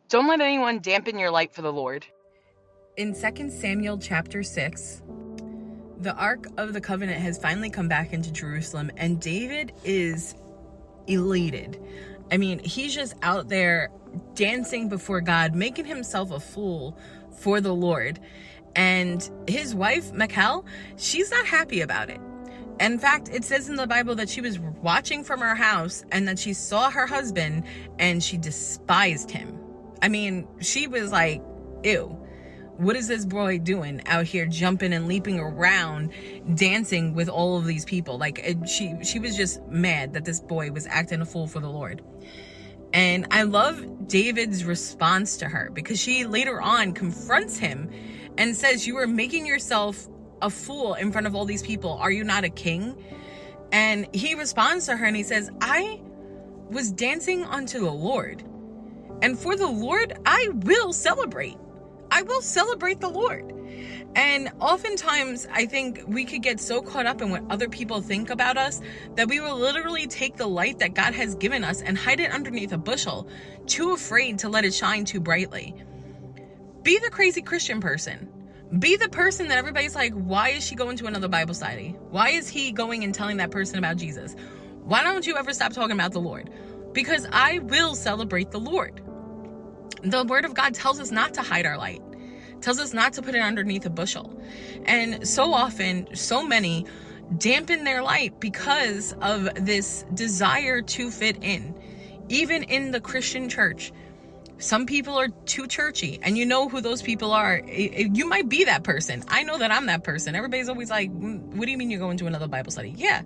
Don't let anyone dampen your light for the Lord. In 2 Samuel chapter 6, the Ark of the Covenant has finally come back into Jerusalem, and David is elated. I mean, he's just out there dancing before God, making himself a fool for the Lord. And his wife, Michal, she's not happy about it. In fact, it says in the Bible that she was watching from her house and that she saw her husband and she despised him. I mean, she was like, ew. What is this boy doing out here jumping and leaping around, dancing with all of these people? Like, she was just mad that this boy was acting a fool for the Lord. And I love David's response to her, because she later on confronts him and says, you are making yourself a fool in front of all these people. Are you not a king? And he responds to her and he says, I was dancing unto the Lord. And for the Lord, I will celebrate. I will celebrate the Lord. And oftentimes, I think we could get so caught up in what other people think about us that we will literally take the light that God has given us and hide it underneath a bushel, too afraid to let it shine too brightly. Be the crazy Christian person. Be the person that everybody's like, why is she going to another Bible study? Why is he going and telling that person about Jesus? Why don't you ever stop talking about the Lord? Because I will celebrate the Lord. The word of God tells us not to hide our light, tells us not to put it underneath a bushel. And so often, so many dampen their light because of this desire to fit in. Even in the Christian church, some people are too churchy, and you know who those people are. You might be that person. I know that I'm that person. Everybody's always like, what do you mean you're going to another Bible study? Yeah,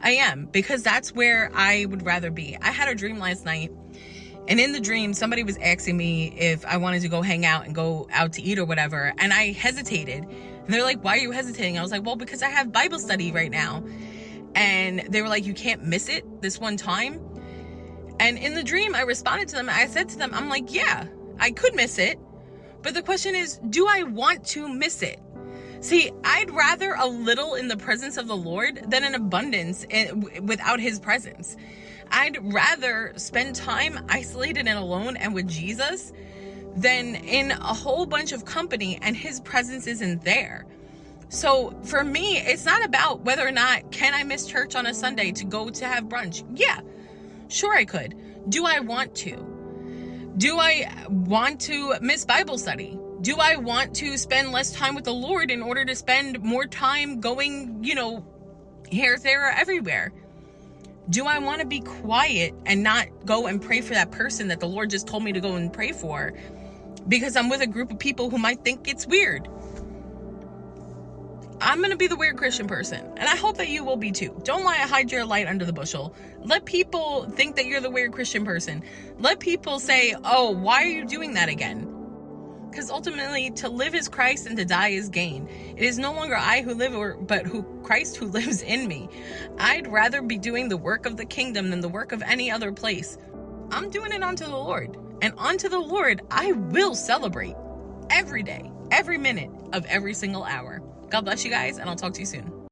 I am, because that's where I would rather be. I had a dream last night. And in the dream, somebody was asking me if I wanted to go hang out and go out to eat or whatever. And I hesitated. And they're like, why are you hesitating? I was like, well, because I have Bible study right now. And they were like, you can't miss it this one time. And in the dream, I responded to them. I said to them, I'm like, yeah, I could miss it. But the question is, do I want to miss it? See, I'd rather a little in the presence of the Lord than an abundance without his presence. I'd rather spend time isolated and alone and with Jesus than in a whole bunch of company and his presence isn't there. So for me, it's not about whether or not can I miss church on a Sunday to go to have brunch. Yeah, sure I could. Do I want to? Do I want to miss Bible study? Do I want to spend less time with the Lord in order to spend more time going, here, there, or everywhere? Do I want to be quiet and not go and pray for that person that the Lord just told me to go and pray for because I'm with a group of people who might think it's weird? I'm going to be the weird Christian person, and I hope that you will be too. Don't hide your light under the bushel. Let people think that you're the weird Christian person. Let people say, oh, why are you doing that again? Because ultimately, to live is Christ and to die is gain. It is no longer I who live, but Christ who lives in me. I'd rather be doing the work of the kingdom than the work of any other place. I'm doing it unto the Lord. And unto the Lord, I will celebrate every day, every minute of every single hour. God bless you guys, and I'll talk to you soon.